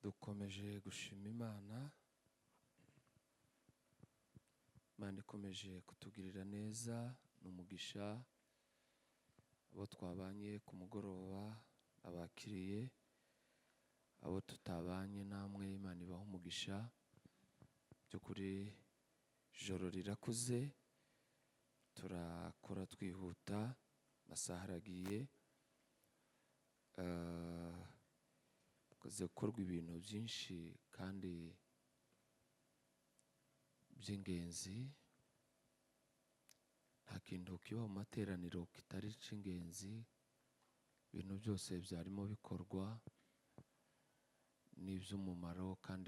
dukomeje gushima Imana ikomeje kutugirira neza n'umugisha abo twabanye ku mugoroba abakiriye abo tutabanye namwe Imana ibaho umugisha by'ukuri joro rirakuze turakora twihuta amasaha aragiye gukorwa ibintu byinshi kandi by'ingenzi. Nta kintu kiba mu materaniro kitari cy'ingenzi, ibintu byose byarimo bikorwa n'iby'umumaro kandi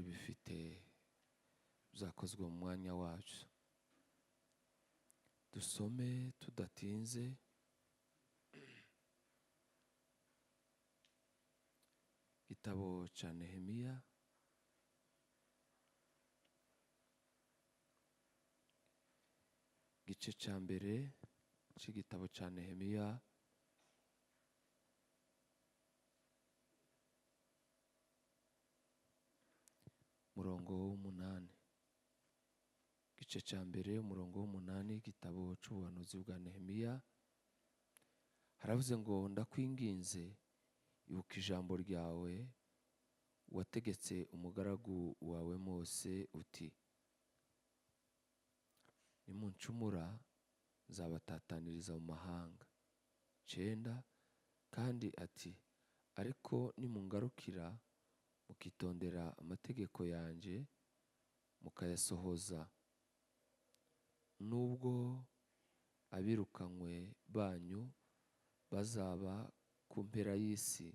byakozwe mu mwanya wabyo. Dusome tudatinze igitabo cya Nehemiya igice cya mbere cy'igitabo cya Nehemiya umurongo w'umunani. Igice cya mbere umurongo w'umunani igitabo cy'ubuhanuzi bwa Nehemiya haravuze ngo ndakwinginze ibuka ijambo ryawe wategetse umugaragu wawe Mose uti nimuncumura nzabatataniriza mu mahanga 9 kandi ati ariko nimungarukira mukitondera amategeko yanjye mukayasohoza nubwo abirukanywe banyu bazaba ku mpera y'isi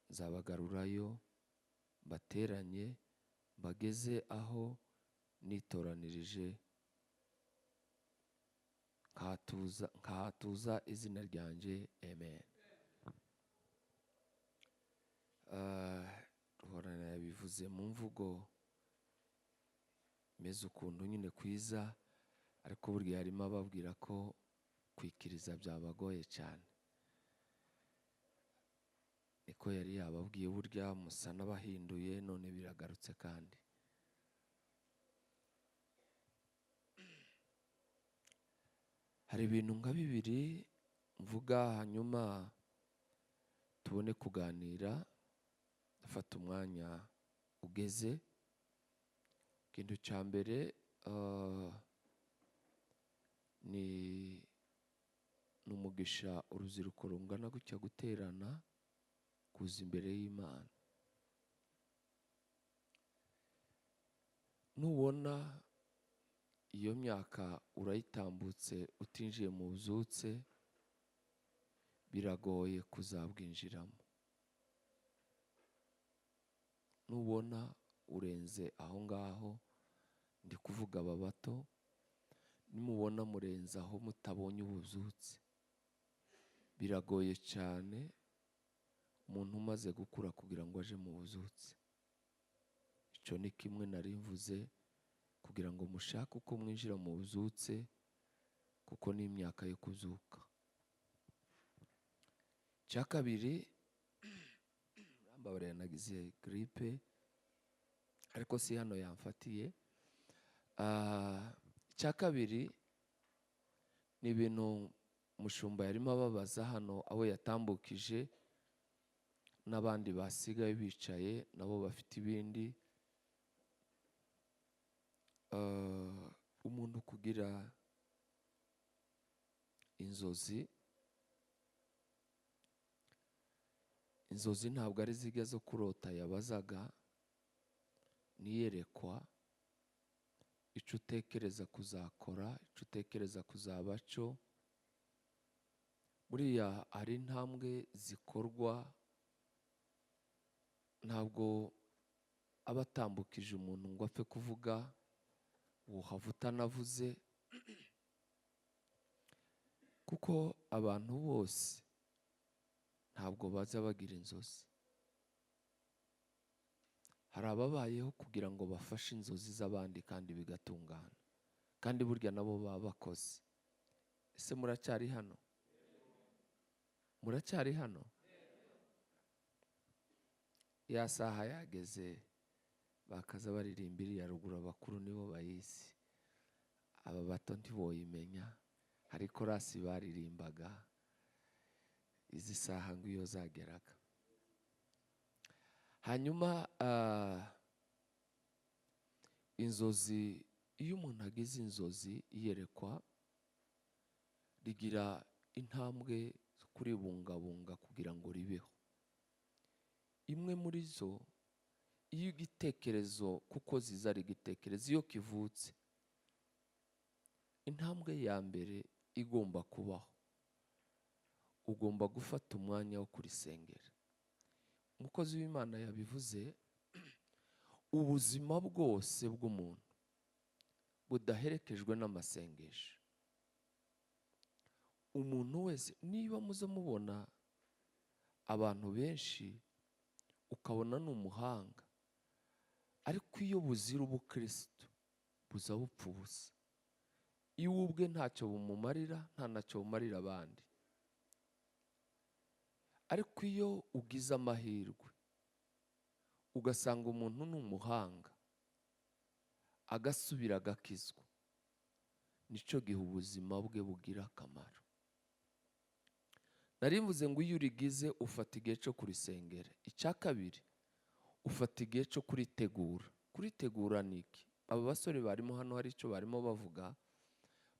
nzabagarurayo bateranye bageze aho nitoranirije nkahatuza izina ryanjye. Amen. Ruhorana yabivuze mu mvugo meze ukuntu nyine kwiza, ariko burya harimo ababwira ko kwikiriza byabagoye cyane. Niko yari yababwiye burya musa n'abahinduye none biragarutse kandi. Hari ibintu nka bibiri mvuga hanyuma tubone kuganira, dafata umwanya ugeze. Ikintu cya mbere ni umugisha urubyiruko rungana gutya guterana kuza imbere y'Imana. Nubona iyo myaka urayitambutse utinjiye mu buzutse biragoye kuzabwinjiramo. Nubona urenze aho ngaho, ndi kuvuga aba bato, nimubona murenze aho mutabonye ubuzutse biragoye cyane umuntu umaze gukura kugira ngo aje mu buzutse. Icyo ni kimwe nari mvuze kugira ngo mushake uko mwinjira mu buzutse, kuko ni imyaka yo kuzuka. Icya kabiri, mbabarira nagize gripe ariko si hano yamfatiye. Icya kabiri ni ibintu umushumba yarimo ababaza hano abo yatambukije n'abandi basigaye bicaye nabo bafite ibindi. Umuntu kugira inzozi ntabwo ari zijya zo kurota yabazaga, niyerekwa icyo utekereza kuzakora, icyo utekereza kuzaba cyo. Buriya hari intambwe zikorwa, ntabwo aba atambukije umuntu ngo apfe kuvuga uhava utanavuze, kuko abantu bose ntabwo baza bagira inzozi. Hari ababayeho kugira ngo bafashe inzozi z'abandi kandi bigatungana, kandi burya nabo baba bakoze. Ese muracyari hano? Muracyari hano? ya saha yageze bakaza baririmba iriya ruguru, abakuru nibo bayizi, aba bato ntiboyimenya. hari korasi baririmbaga izi saha ngo iyo zageraga. Hanyuma inzozi, iyo umuntu agize inzozi iyerekwa rigira intambwe zo kuribungabunga kugira ngo ribeho. Imwe muri zo, iyo igitekerezo, kuko ziza ari igitekerezo, iyo kivutse intambwe ya mbere igomba kubaho, ugomba gufata umwanya wo kurisengera. Umukozi w'Imana yabivuze, ubuzima bwose bw'umuntu budaherekejwe n'amasengesho, umuntu wese, niba muze mubona abantu benshi ukabona ni umuhanga, ariko iyo buzira ubukristo buza bupfa ubusa. Iyo ubwe ntacyo bumumarira, nta nacyo bumarira abandi. Ariko iyo ugize amahirwe ugasanga umuntu ni umuhanga, agasubira agakizwa, nicyo gihe ubuzima bwe bugira akamaro. Narimvuze ngo iyo urigize ufata igihe cyo kurisengera. Icya kabiri, ufata igihe cyo kuritegura. Kuritegura ni iki? Aba basore barimo hano hari icyo barimo bavuga,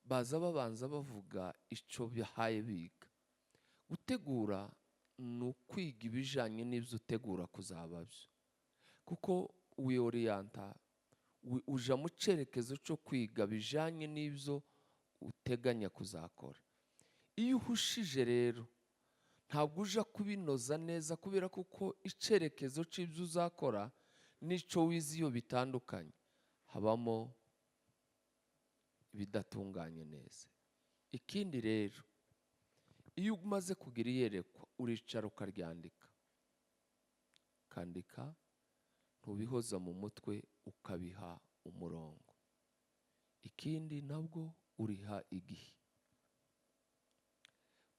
baza babanza bavuga icyo bihaye biga. Gutegura ni ukwiga ibijyanye n'ibyo utegura kuzaba byo, kuko wiyoriyanta, uja mu cyerekezo cyo kwiga bijyanye n'ibyo uteganya kuzakora. Iyo uhushije rero ntabwo uja kubinoza neza, kubera kuko icyerekezo cy'ibyo uzakora n'icyo wize iyo bitandukanye, habamo ibidatunganye neza. Ikindi rero, iyo umaze kugira iyerekwa uricara ukaryandika, ukandika, ntubihoza mu mutwe, ukabiha umurongo. Ikindi nabwo uriha igihe.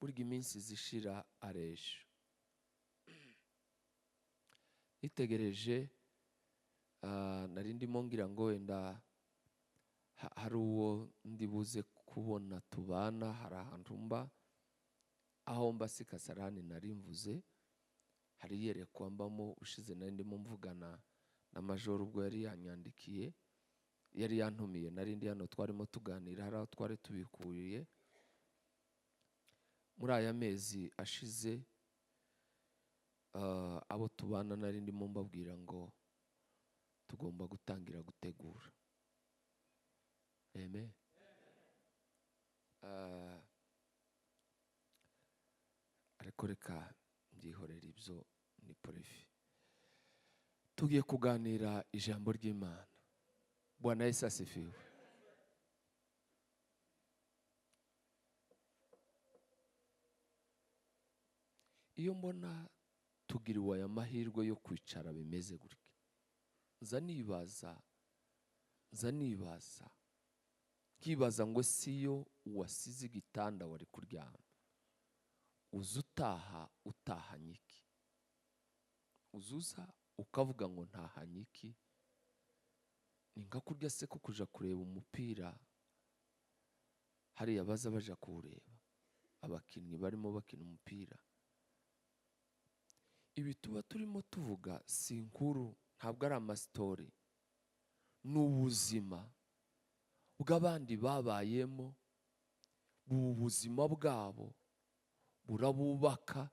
Burya iminsi zishira aresha. Nitegereje, nari ndimo ngira ngo wenda hari uwo ndibuze kubona tubana, hari ahantu mba, aho mba si Kasarani nari mvuze, hari iyerekwa mbamo. Ushize nari ndimo mvugana na majoro ubwo yari yanyandikiye, yari yantumiye, nari ndi hano twarimo tuganira, hari aho twari tubikuye. Muri aya mezi ashize, abo tubana nari ndimo mbabwira ngo tugomba gutangira gutegura. Amen. Ariko reka mbyihorera, ibyo ni porifi. Tugiye kuganira ijambo ry'Imana. Bwana Yesu asifiwe. Iyo mbona tugiriwe aya mahirwe yo kwicara bimeze gutya, nza nibaza nkibaza ngo siyo wasize igitanda wari kuryama, uza utahanye iki? Uzuza ukavuga ngo ntahanye iki? Ni nka kurya se ko kuja kureba umupira, hariya baza baja kuwureba abakinnyi barimo bakina umupira. Ibi tuba turimo tuvuga si inkuru, ntabwo ari amasitori, ni ubuzima bw'abandi babayemo. Ubu buzima bwabo burabubaka,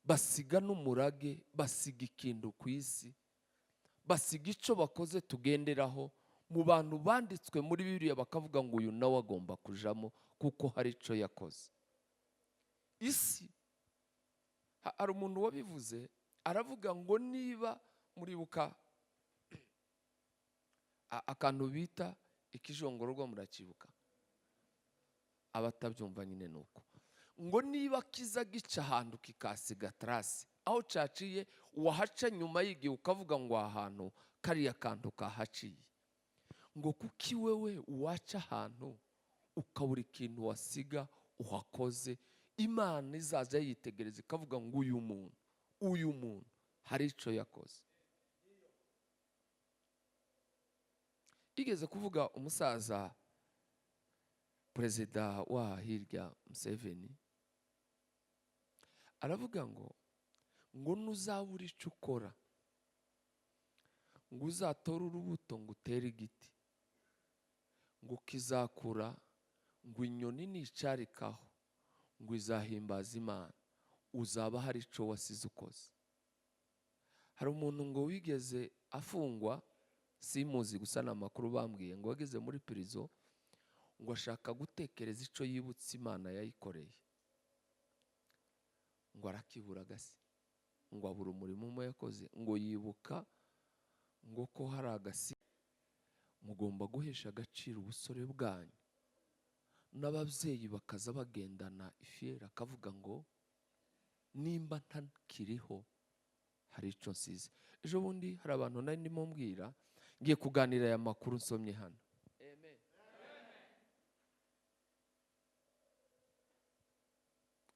basiga n'umurage, basiga ikintu ku isi, basiga icyo bakoze tugenderaho. Mu bantu banditswe muri Bibiliya bakavuga ngo uyu nawe agomba kujamo kuko hari icyo yakoze. Isi, hari umuntu wabivuze, aravuga ngo niba muribuka akantu bita ikijongororwa, murakibuka? Abatabyumva nyine nuko ngo niba kiza gica ahantu kikasiga tarasi, aho cyaciye wahaca nyuma y'igihe ukavuga ngo ahantu kariya kantu kahaciye, ngo kuki wewe waca ahantu ukabura ikintu wasiga uhakoze, Imana izaza yitegereza ikavuga ngo uyu muntu hari icyo yakoze. igeze kuvuga umusaza perezida wa hirya Museveni, aravuga ngo ntuzabura icyo ukora, ngo uzatore urubuto ngo utere igiti, ngo kizakura, ngo inyoni nicarikaho ngo izahimbaza Imana, uzaba hari icyo wasize ukoze. hari umuntu ngo wigeze afungwa, simuzi gusa n'amakuru bambwiye, ngo wageze muri prison ngo ashaka gutekereza icyo yibutse Imana yayikoreye, ngo arakibura gasi, ngo abura umurimo umwe yakoze, ngo yibuka ngo ko hari agasi mugomba guhesha agaciro ubusore bwanyu, n'ababyeyi bakaza bagendana ifiyeri, akavuga ngo nimba ntakiriho hari icyo nsize. ejo bundi hari abantu nari ndimo mbwira, ngiye kuganira aya makuru nsomye hano.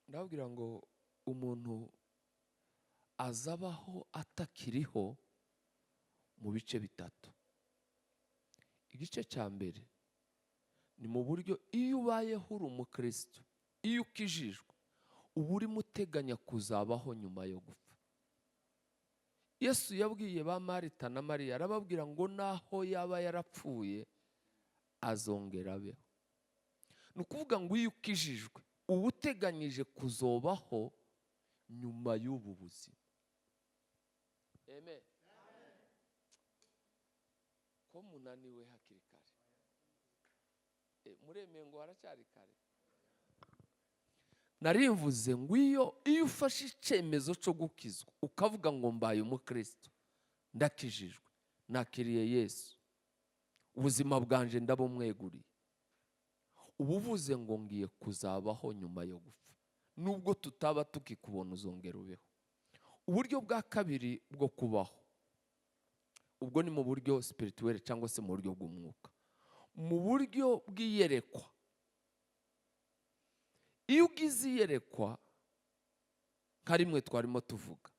ndababwira ngo umuntu azabaho atakiriho mu bice bitatu. igice cya mbere ni mu buryo iyo ubayeho uri umukristo, iyo ukijijwe uba urimo uteganya kuzabaho nyuma yo gupfa. Yesu yabwiye ba Marita na Mariya, arababwira ngo naho yaba yarapfuye azongera abeho. ni ukuvuga ngo iyo ukijijwe uba uteganyije kuzobaho nyuma y'ubu buzima. Amen. ko munaniwe hakiri kare, muremeye ngo haracyari kare. narimvuze ngo iyo ufashe icyemezo cyo gukizwa ukavuga ngo mbaye umukristo, ndakijijwe, nakiriye Yesu, ubuzima bwanje ndabumweguriye, uba uvuze ngo ngiye kuzabaho nyuma yo gupfa. nubwo tutaba tukikubona uzongera ubeho. uburyo bwa kabiri bwo kubaho, ubwo ni mu buryo spirituel cyangwa se mu buryo bw'umwuka, mu buryo bw'iyerekwa. iyo ugize iyerekwa nka rimwe twarimo tuvuga,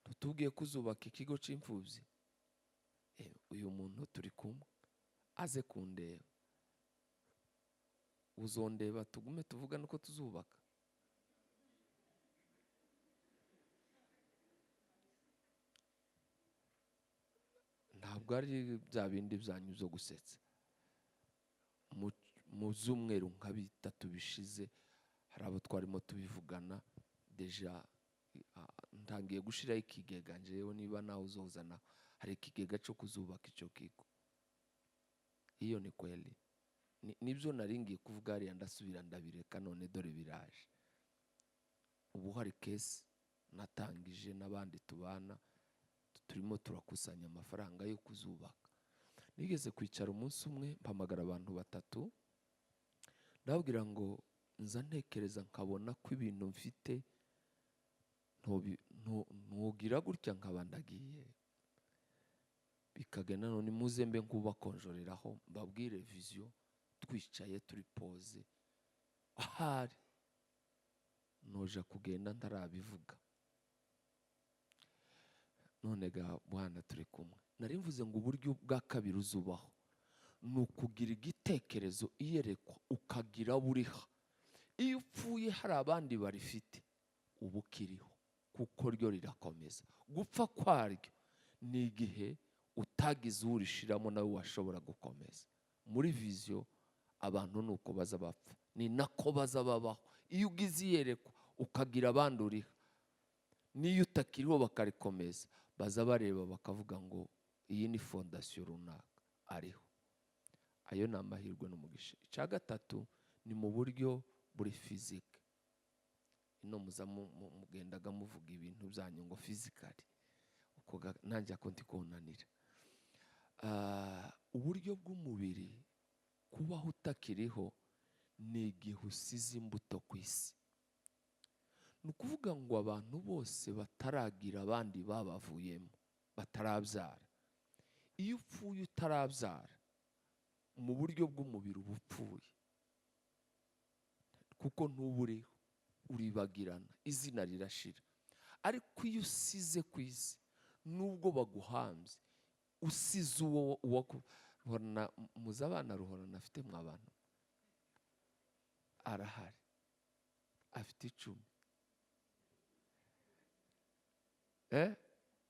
tutubwiye kuzubaka ikigo cy'imfubyi, uyu muntu turi kumwe aze kundeba, uzondeba tugume tuvuga nuko tuzubaka. ntabwo ari bya bindi byanyu byo gusetsa. mu z'umweru nka bitatu bishize hari abo twarimo tubivugana, deja ntangiye gushiraho ikigega njewe, niba nawe uzozana, hari ikigega cyo kuzubaka icyo kigo. iyo ni kweli, nibyo naringiye kuvuga hariya, ndasubira ndabireka, none dore biraje. ubu hari kesi natangije n'abandi tubana, turimo turakusanya amafaranga yo kuzubaka. nigeze kwicara umunsi umwe mpamagara abantu batatu, ndababwira ngo nza ntekereza nkabona ko ibintu mfite ntugira gutya nkaba ndagiye, bikagenda none muze mbe nkubakonjoreraho mbabwire vision, twicaye turi pose, ahari noja kugenda ntarabivuga. none ga Bwana turi kumwe. nari mvuze ngo uburyo bwa kabiri uzubaho ni ukugira igitekerezo, iyerekwa, ukagira buriha. iyo upfuye hari abandi barifite, uba ukiriho kuko ryo rirakomeza. gupfa kwaryo ni igihe utagize urishiramo nawe washobora gukomeza. muri vision abantu nuko baza bapfa, ni nako baza babaho. iyo ugize iyerekwa ukagira abandi uriha, n'iyo utakiriho bakarikomeza, baza bareba bakavuga ngo iyi ni fondasiyo runaka ariho. ayo ni amahirwe n'umugisha. icya gatatu ni mu buryo buri fizike. ino muza mugendaga muvuga ibintu byanyu ngo fizikali, nanjye ako ndi kunanira. uburyo bw'umubiri, kubaho utakiriho ni igihe usize imbuto ku isi. ni ukuvuga ngo abantu bose bataragira abandi babavuyemo, batarabyara. iyo upfuye utarabyara, mu buryo bw'umubiri uba upfuye, kuko ntuba uriho, uribagirana, izina rirashira. ariko iyo usize ku isi nubwo baguhambye usize uwo ruhorana, muzi abana ruhorana afite mw'abantu arahari afite 10.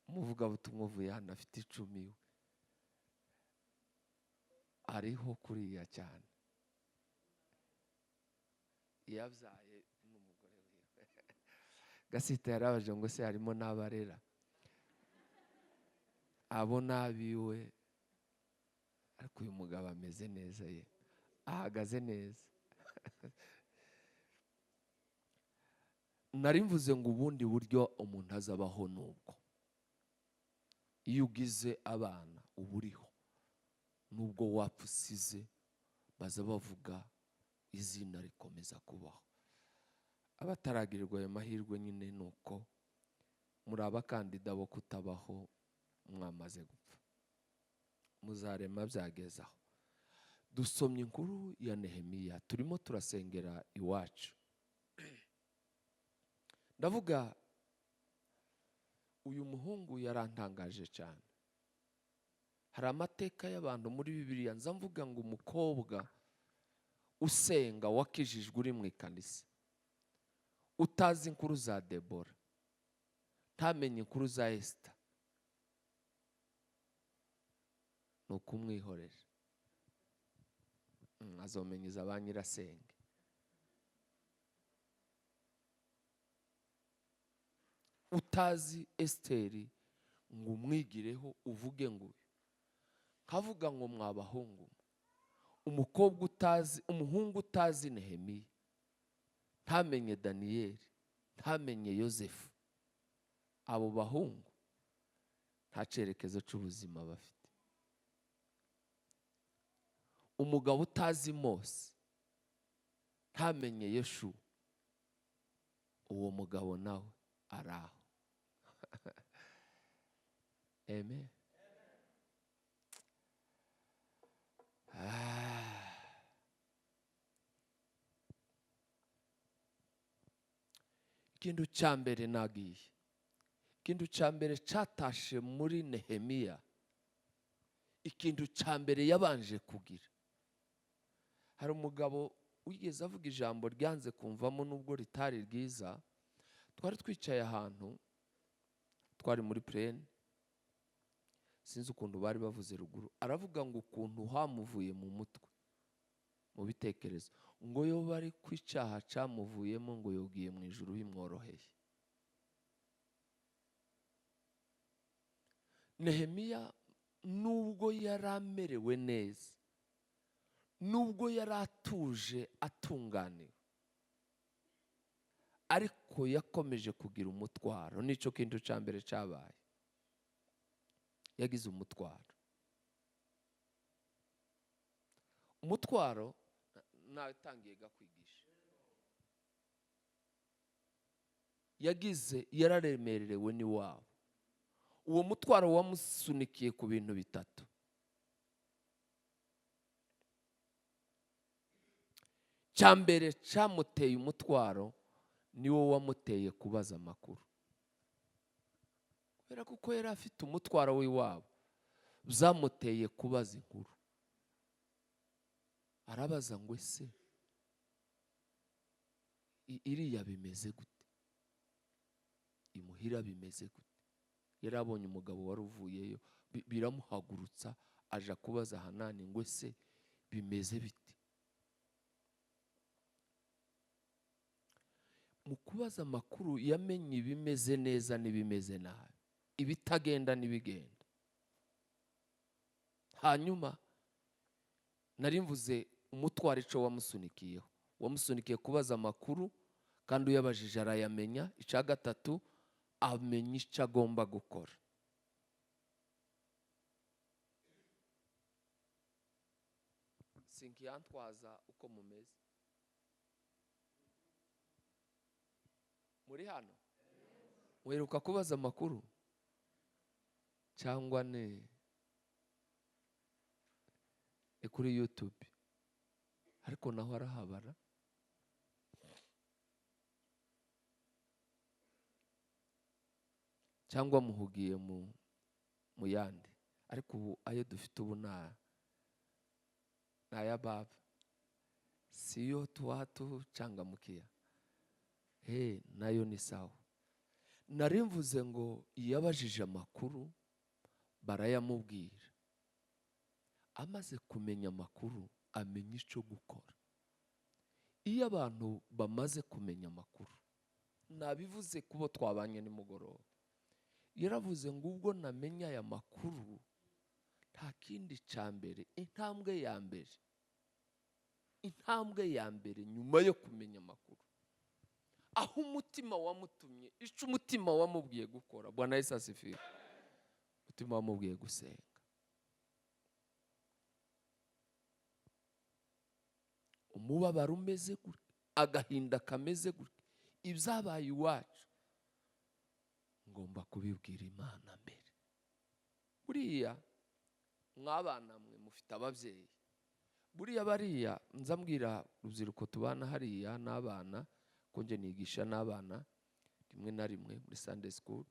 Umuvugabutumwa uvuye hano afite 10 we ariho kuriya cyane, yabyaye n'umugore we. Gasita yarabaje ngo se harimo n'abarera, abo n'abiwe, ariko uyu mugabo ameze neza, ye ahagaze neza. Nari mvuze ngo ubundi buryo umuntu azabaho nubwo iyo ugize abana uburiho, nubwo wapfa usize baza bavuga izina rikomeza kubaho. Abataragirirwa ayo mahirwe nyine nuko muri abakandida bo kutabaho mwamaze gupfa, muzarema byagezaho. Dusomye inkuru ya Nehemiya, turimo turasengera iwacu. Ndavuga uyu muhungu yarantangaje cyane. Hari amateka y'abantu muri Bibiliya nza mvuga ngo umukobwa usenga wakijijwe uri mu ikanisa, utazi inkuru za Debora, ntamenye inkuru za Esther, ni ukumwihorera. Azomenyeza ba nyirasenge. Utazi Esteri ngo umwigireho uvuge ngo kavuga ngo mwabahungu, umukobwa utazi, umuhungu utazi Nehemiya, ntamenye Daniyeli, ntamenye Yosefu, abo bahungu nta cyerekezo cy'ubuzima bafite. Umugabo utazi Mose, ntamenye Yeshu, uwo mugabo nawe araho. Amen. Ikintu cya mbere nagiye, ikintu cya mbere cyatashe muri Nehemiya, ikintu cya mbere yabanje kugira. Hari umugabo wigeze avuga ijambo ryanze kumvamo nubwo ritari ryiza. Twari twicaye ahantu, twari muri plane, sinzi ukuntu bari bavuze ruguru, aravuga ngo ukuntu hamuvuye mu mutwe, mu bitekerezo, ngo yo bari kw'icyaha cyamuvuyemo ngo yogiye mu ijuru bimworoheye. Nehemiya nubwo yari amerewe neza, nubwo yari atuje atunganiwe, ariko yakomeje kugira umutwaro. Nicyo kintu cya mbere cyabaye, yagize umutwaro. Umutwaro natangiye gakwigisha, yagize yararemerewe n'iwabo. Uwo mutwaro wamusunikiye ku bintu bitatu. Cya mbere cyamuteye umutwaro niwo wamuteye kubaza amakuru, kubera kuko yari afite umutwaro w'iwabo, byamuteye kubaza inkuru. Arabaza ngo ese iriya bimeze gute, imuhira bimeze gute. Yari abonye umugabo wari uvuyeyo, biramuhagurutsa aja kubaza Hanani ngo ese bimeze bite. Mu kubaza amakuru yamenye ibimeze neza n'ibimeze nabi, ibitagenda n'ibigenda. Hanyuma nari mvuze umutwaro ico wamusunikiyeho, wamusunikiye kubaza amakuru, kandi uyabajije arayamenya. Icya gatatu, amenya icyo agomba gukora. Sinkiyantwaza uko mumeze muri hano, weruka kubaza amakuru cyangwa ni kuri YouTube, ariko naho arahabara. cyangwa muhugiye mu yandi, ariko ubu ayo dufite ubu ni aya baba, siyo tuwatuchangamkia. Nayo ni sawa. Nari mvuze ngo yabajije amakuru barayamubwira, amaze kumenya amakuru amenya icyo gukora. Iyo abantu bamaze kumenya amakuru, nabivuze kubo twabanye nimugoroba, yaravuze ngo ubwo namenya aya makuru nta kindi cyambere, intambwe ya mbere nyuma yo kumenya amakuru, aho umutima wamutumye, icyo umutima wamubwiye gukora. Bwana Yesu asifiwe. Umutima wamubwiye gusenga. Umubabaro umeze gutya, agahinda kameze gutya, ibyabaye iwacu ngomba kubibwira Imana mbere. Buriya mwabana mwe mufite ababyeyi, buriya bariya nzambwira urubyiruko tubana hariya n'abana, ko nje nigisha n'abana rimwe na rimwe muri Sunday school.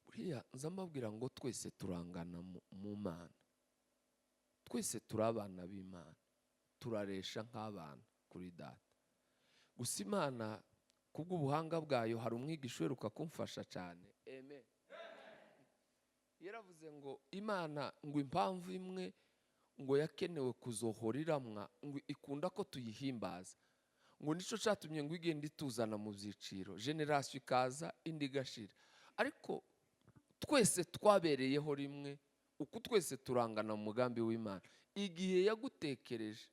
Buriya nzambabwira ngo twese turangana mu Mana, twese turi abana b'Imana, turaresha nk'abana kuri data. Gusa Imana kubw'ubuhanga bwayo, hari umwigisha uheruka kumfasha cyane, amen, yaravuze ngo Imana ngo impamvu imwe ngo yakenewe kuzohora iramwa, ngo ikunda ko tuyihimbaza, ngo nicyo cyatumye ngo igenda ituzana mu byiciro, generasiyo ikaza indi igashira, ariko twese twabereyeho rimwe, uko twese turangana mu mugambi w'Imana. Igihe yagutekereje,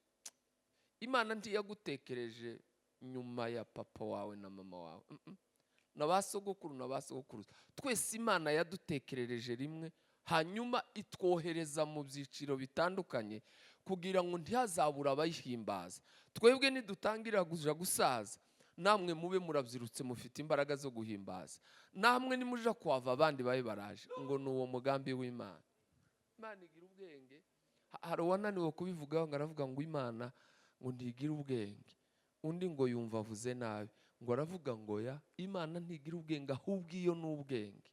Imana ntiyagutekereje nyuma ya papa wawe na mama wawe, na ba sogokuru na ba sogokuruza. Twese Imana yadutekerereje rimwe, hanyuma itwohereza mu byiciro bitandukanye kugira ngo ntihazabura abayihimbaza. Twebwe nidutangira kuja gusaza, namwe mube murabyirutse mufite imbaraga zo guhimbaza. Namwe nimuja kuhava abandi babe baraje, ngo ni uwo mugambi w'Imana. Imana igira ubwenge. Hari uwananiwe kubivugaho ngo aravuga ngo Imana ngo ntigira ubwenge, undi ngo yumva avuze nabi, ngo aravuga ngo ya Imana ntigira ubwenge, ahubwo iyo ni ubwenge.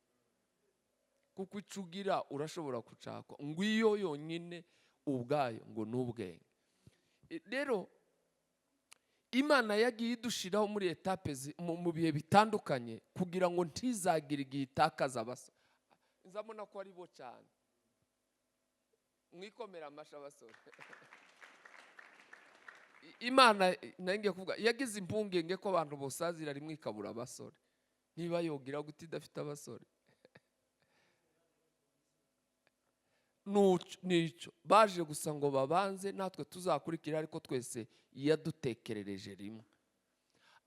Kuko icyo ugira urashobora kucakwa, ngo iyo yonyine ubwayo ngo ni ubwenge. Rero Imana yagiye idushiraho muri etape mu bihe bitandukanye kugira ngo ntizagire igihe itakaza abasore. Nzabona ko ari bo cyane, mwikomera amasha abasore. Imana nangiye kuvuga yagize impungenge ko abantu bosazira rimwe ikabura abasore. Niba yogira gute idafite abasore? Nicyo baje gusa ngo babanze, natwe tuzakurikira, ariko twese yadutekerereje rimwe.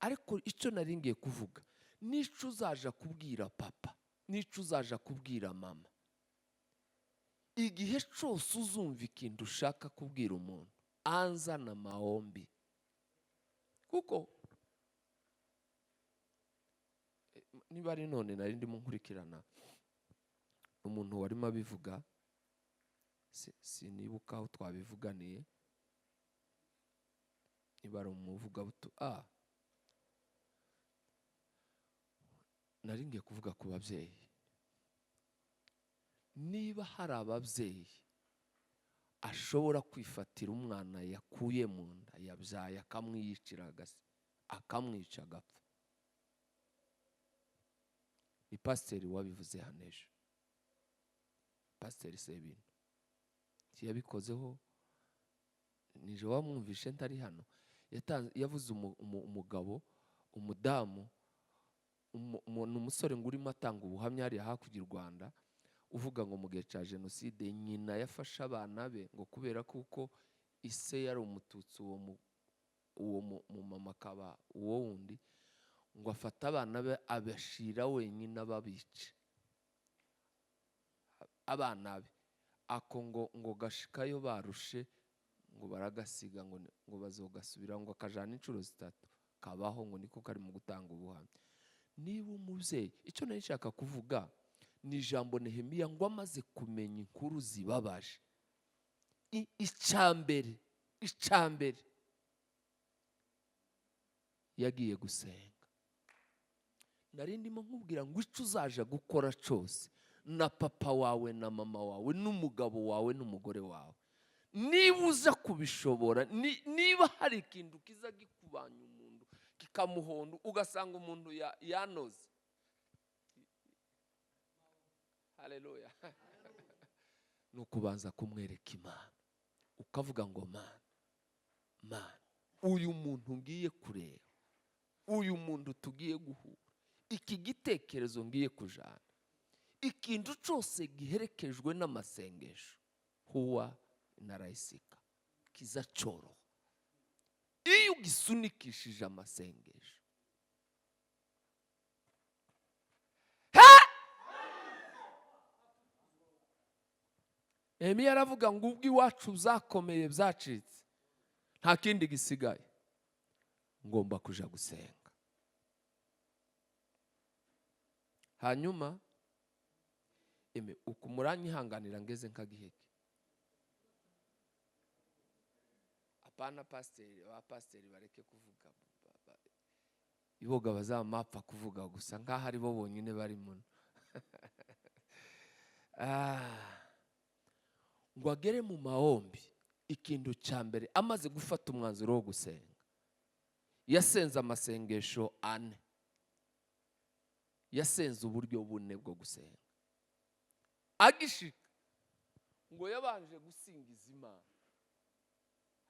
Ariko icyo nari ngiye kuvuga, n'icyo uzaja kubwira papa, n'icyo uzaja kubwira mama, igihe cyose uzumva ikintu ushaka kubwira umuntu, anzana maombi. Kuko niba ari none nari ndimo nkurikirana umuntu warimo abivuga, sinibuka aho twabivuganiye, niba ari umuvuga buto, nari ngiye kuvuga ku babyeyi. Niba hari ababyeyi ashobora kwifatira umwana yakuye mu nda, yabyaye, akamwiyicira akamwica agapfa, ni pasiteri wabivuze hano ejo, pasiteri Sebintu. Yabikozeho nije wamwumvishe ntari hano, yavuze umugabo, umudamu, umusore ngo urimo atanga ubuhamya hariya hakurya i Rwanda, uvuga ngo mu gihe cya jenoside nyina yafashe abana be ngo kubera kuko ise yari umututsi, uwo mumama akaba uwo wundi, ngo afata abana be abashira wenyine babice abana be. Ako ngo gashikayo barushe, ngo baragasiga, ngo bazogasubira, ngo akajana inshuro 3 kabaho, ngo niko kari mu gutanga ubuhamya. Niba umubyeyi, icyo nari nshaka kuvuga ni ijambo Nehemiya ngo amaze kumenya inkuru zibabaje, icambere yagiye gusenga. nari ndimo nkubwira ngo icyo uzaje gukora cyose na papa wawe na mama wawe n'umugabo wawe n'umugore wawe, niba uza kubishobora, niba hari ikintu kiza gikubanya umuntu kikamuhonda ugasanga umuntu yanoze, haleluya, ni ukubanza kumwereka Imana, ukavuga ngo Mana, uyu muntu ngiye kureba, uyu muntu tugiye guhura, iki gitekerezo ngiye kujana, ikintu cyose giherekejwe n'amasengesho huwa inarayisika kiza cyoro. Iyo ugisunikishije amasengesho, Emi yaravuga ngo ubwo iwacu byakomeye byacitse nta kindi gisigaye, ngomba kuja gusenga. Hanyuma umuranyihanganira ngeze nkagiheke, apana pasiteri bareke kuvuga, iboga bazamapfa kuvuga gusa nkaho ari bo bonyine bari muno. Ngo agere mu mahombi, ikintu cya mbere amaze gufata umwanzuro wo gusenga, yasenze amasengesho 4, yasenze uburyo 4 bwo gusenga. Agishika ngo yabanje gusingiza Imana,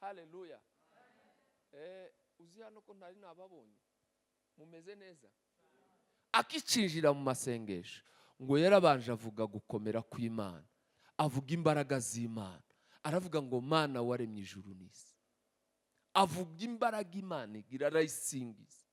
haleluya. Uzi hano ko ntari nababonye mumeze neza. Akicinjira mu masengesho ngo yarabanje avuga gukomera kw'Imana, avuga imbaraga z'Imana, aravuga ngo Mana waremye ijuru n'isi, avuga imbaraga Imana igira, arayisingiza,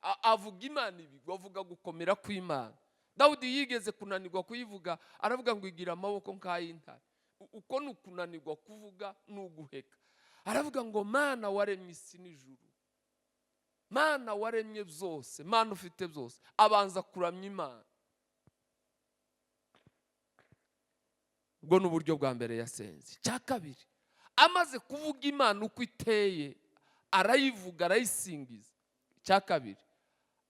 avuga Imana ibigwa, avuga gukomera kw'Imana. Dawudi yigeze kunanirwa kuyivuga, aravuga ngo igira amaboko nk'ay'intare. Uko ni ukunanirwa kuvuga n'uguheka. Aravuga ngo Mana waremye isi n'ijuru, Mana waremye byose, Mana ufite byose. Abanza kuramya Imana. Ubwo n'uburyo bwa mbere yasenze. Cya kabiri, amaze kuvuga Imana uko iteye, arayivuga, arayisingiza. Cya kabiri,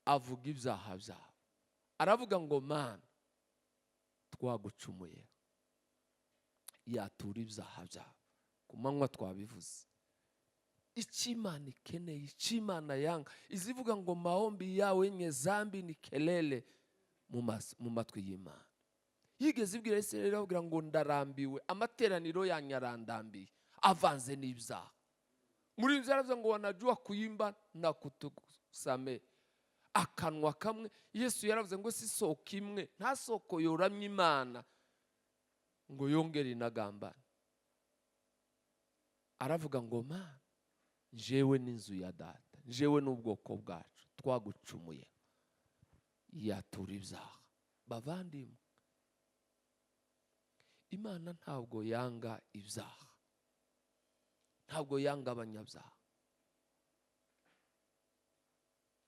avuga ibyaha byabo. Aravuga ngo Mana twagucumuye, yatura ibyaha byabo. Ku manywa twabivuze. Icy'Imana ikeneye, icy'Imana yanga, izivuga ngo maombi yawe nye zambi ni kelele mu matwi y'Imana. Yigeze ibwira Isirayeli avuga ngo ndarambiwe, amateraniro yanyu arandambiye, avanze n'ibyaha. Muri ibyo yaravuze ngo wanajua kuimba na kutukusame. Akanwa kamwe, Yesu yaravuze ngo si soko imwe, nta soko yoramya Imana ngo yongere inagambane. Aravuga ngo Mana, jewe n'inzu ya data, jewe n'ubwoko bwacu twagucumuye, yatura ibyaha. Bavandimwe, Imana ntabwo yanga ibyaha, ntabwo yanga abanyabyaha,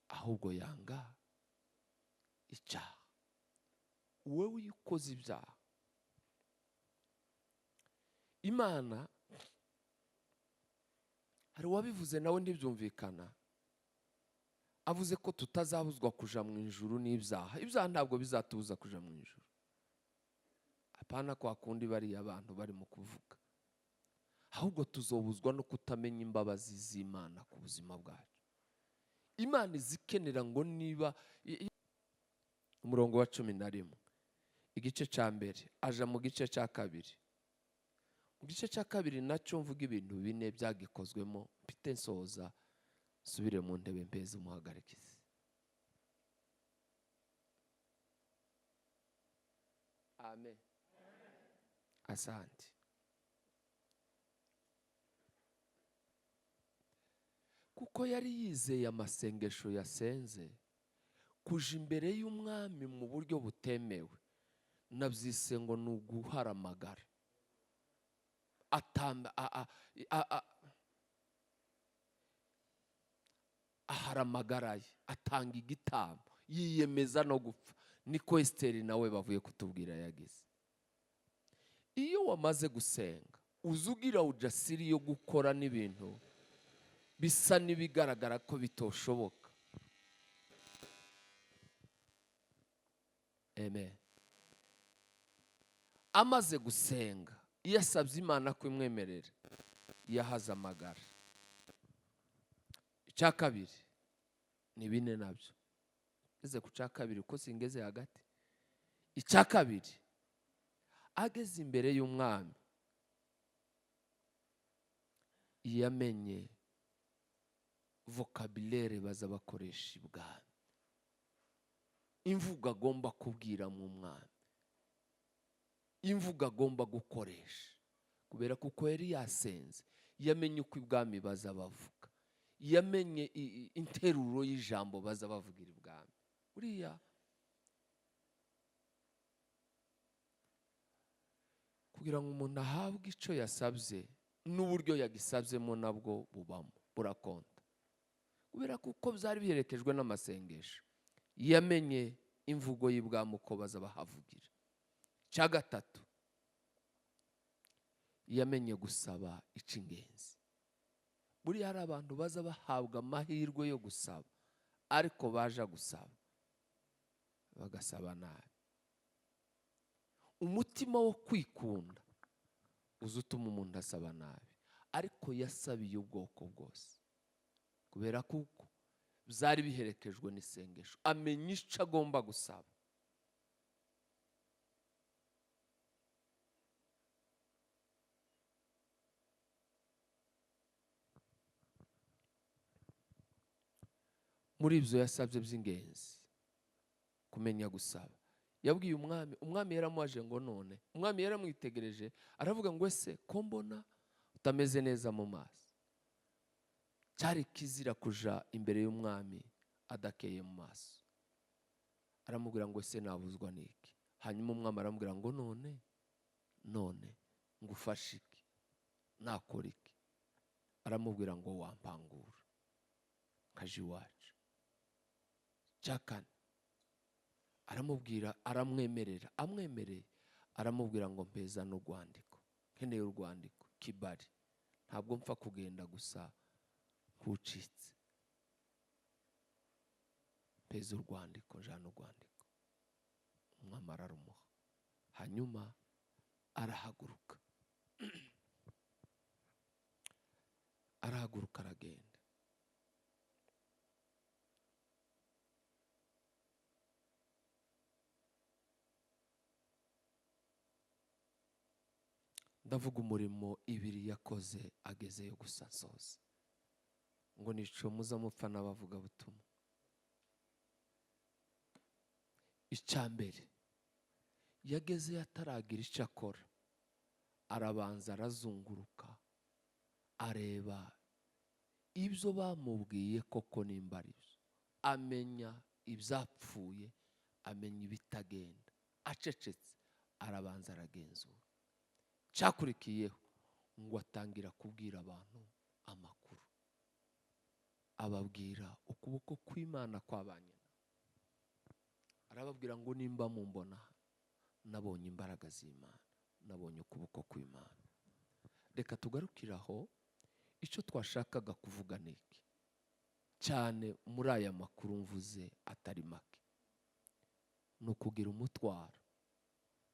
ahubwo yanga icyaha. Wowe ukoze ibyaha, Imana hari uwabivuze nawe ntibyumvikana, avuze ko tutazabuzwa kuja mu ijuru n'ibyaha. Ibyaha ntabwo bizatubuza kuja mu ijuru, apana kwa kundi bari abantu bari mu kuvuga, ahubwo tuzobuzwa no kutamenya imbabazi z'Imana ku buzima bwacu. Imana izikenera ngo niba umurongo wa 11 igice cya mbere aja mu gice cya kabiri. Mu gice cya kabiri nacyo mvuga ibintu 4 byagikozwemo, mpite nsoza subire mu ntebe mpeze umuhagarikizi. Amen. Asante. Kuko yari yizeye amasengesho yasenze, kuja imbere y'umwami mu buryo butemewe, nabyise ngo ni uguharamagara. Aharamagaraye, atanga igitambo, yiyemeza no gupfa. Niko Esiteri nawe bavuye kutubwira yagize. Iyo wamaze gusenga, uzugira ujasiri yo gukora n'ibintu bisa n'ibigaragara ko bitoshoboka. amen. Amaze gusenga, iyo asabye Imana ko imwemerera, yahaze amagara. Icya kabiri ni bine nabyo, ngeze ku cya kabiri uko singeze hagati. Icya kabiri, ageze imbere y'umwami, yamenye vocabulaire baza bakoresha ibwami, imvugo agomba kubwira mu mwami, imvugo agomba gukoresha, kubera kuko yari yasenze. Yamenye uko ibwami baza bavuga, yamenye interuro y'ijambo baza bavugira ibwami. Uriya kugira ngo umuntu ahabwe icyo yasabye, n'uburyo yagisabyemo nabwo bubamo, burakonta, kubera kuko byari biherekejwe n'amasengesho. Yamenye imvugo y'ibwami uko baza bahavugira. Cya gatatu, yamenye gusaba icy'ingenzi. Buriya hari abantu baza bahabwa amahirwe yo gusaba, ariko baje gusaba bagasaba nabi. Umutima wo kwikunda uza utuma umuntu asaba nabi, ariko yasabiye ubwoko bwose, kubera kuko byari biherekejwe n'isengesho. Amenya icyo agomba gusaba. Muri ibyo yasabye by'ingenzi, kumenya gusaba, yabwiye umwami. Umwami yaramuhaje ngo none, umwami yaramwitegereje aravuga ngo ese ko mbona utameze neza mu maso. Cyari kizira kuja imbere y'umwami adakeye mu maso. Aramubwira ngo ese nabuzwa n'iki? Hanyuma umwami aramubwira ngo none ngufashe iki, nakora iki? Aramubwira ngo wampangura nkaje iwacu. Cya kane, aramubwira, amwemereye, aramubwira ngo mpeza n'urwandiko, nkeneye urwandiko kibari, ntabwo mpfa kugenda gusa nkucitse, mpeza urwandiko, njana urwandiko. Umwami ararumuha, hanyuma arahaguruka aragenda. Ndavuga umurimo ibiri yakoze agezeyo gusa nsoza, ngo nico muza mupfa n'abavuga butumwa. Icya mbere, yageze ataragira icyo akora, arabanza arazunguruka, areba ibyo bamubwiye koko nimba ari byo, amenya ibyapfuye, amenya ibitagenda. Acecetse arabanza aragenzura. Cyakurikiyeho ngo atangira kubwira abantu amakuru, ababwira ukuboko kw'Imana kwabanye. Arababwira ngo nimba mumbona, nabonye imbaraga z'Imana, nabonye ukuboko kw'Imana. Reka tugarukiraho. Icyo twashakaga kuvuga niki cyane muri aya makuru mvuze atari make, ni ukugira umutwaro.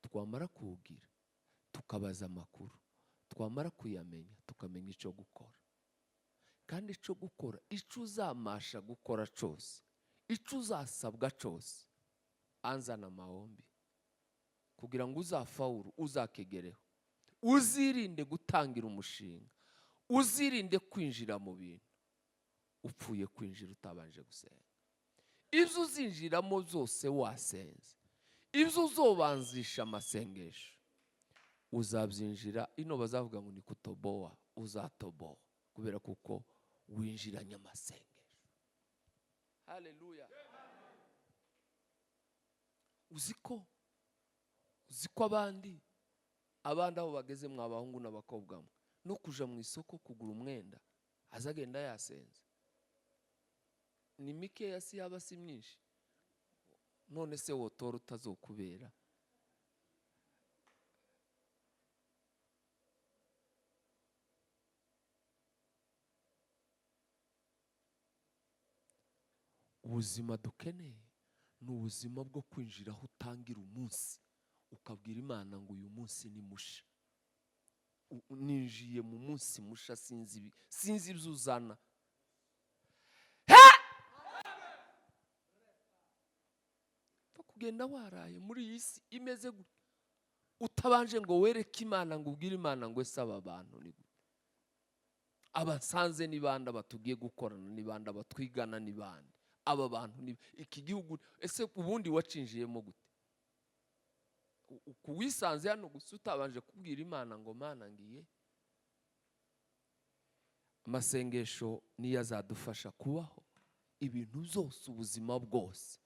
Twamara kuwugira tukabaza amakuru, twamara kuyamenya tukamenya icyo gukora. Kandi icyo gukora, icyo uzamasha gukora cyose, icyo uzasabwa cyose, anzana amahombi kugira ngo uzafawuru, uzakegereho. Uzirinde gutangira umushinga, uzirinde kwinjira mu bintu upfuye kwinjira utabanje gusenga. Ibyo uzinjiramo byose wasenze, ibyo uzobanzisha amasengesho, uzabyinjira. Ino bazavuga ngo ni kutoboa, uzatoboa, kubera kuko winjiranye amasengesho. Haleluya. Uziko abandi aho bageze, mwa bahungu n'abakobwa mwe, no kuja mu isoko kugura umwenda azagenda yasenze. Ni mikeya, si yaba si myinshi. None se wotora utazokubera? Ubuzima dukeneye ni ubuzima bwo kwinjira aho utangira umunsi ukabwira Imana ngo uyu munsi ni musha, ninjiye mu munsi musha, sinzi ibyo uzana. Kugenda waraye muri iyi si imeze gutya utabanje ngo wereke Imana ngo ubwire Imana ngo ese aba bantu ni gute, abasanze ni bande, batugiye gukorana ni bande, abatwigana ni bande, aba bantu ni iki gihugu ese ubundi wacinjiyemo gute? Kuwisanze hano gusa utabanje kubwira Imana ngo Mana ngiye. Amasengesho niyo azadufasha kubaho ibintu byose, ubuzima bwose.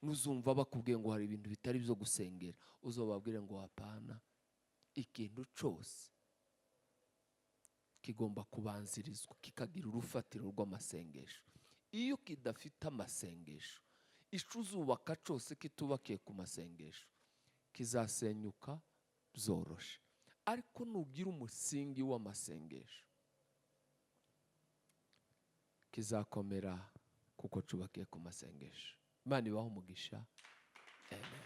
Nuzumva bakubwiye ngo hari ibintu bitari byo gusengera, uzobabwire ngo hapana, ikintu cyose kigomba kubanzirizwa kikagira urufatiro rw'amasengesho. Iyo kidafite amasengesho, icyo uzubaka cyose kitubakiye ku masengesho kizasenyuka byoroshe. Ariko nugira umusingi w'amasengesho kizakomera kuko cyubakiye ku masengesho. Imana ibahe umugisha. Amen.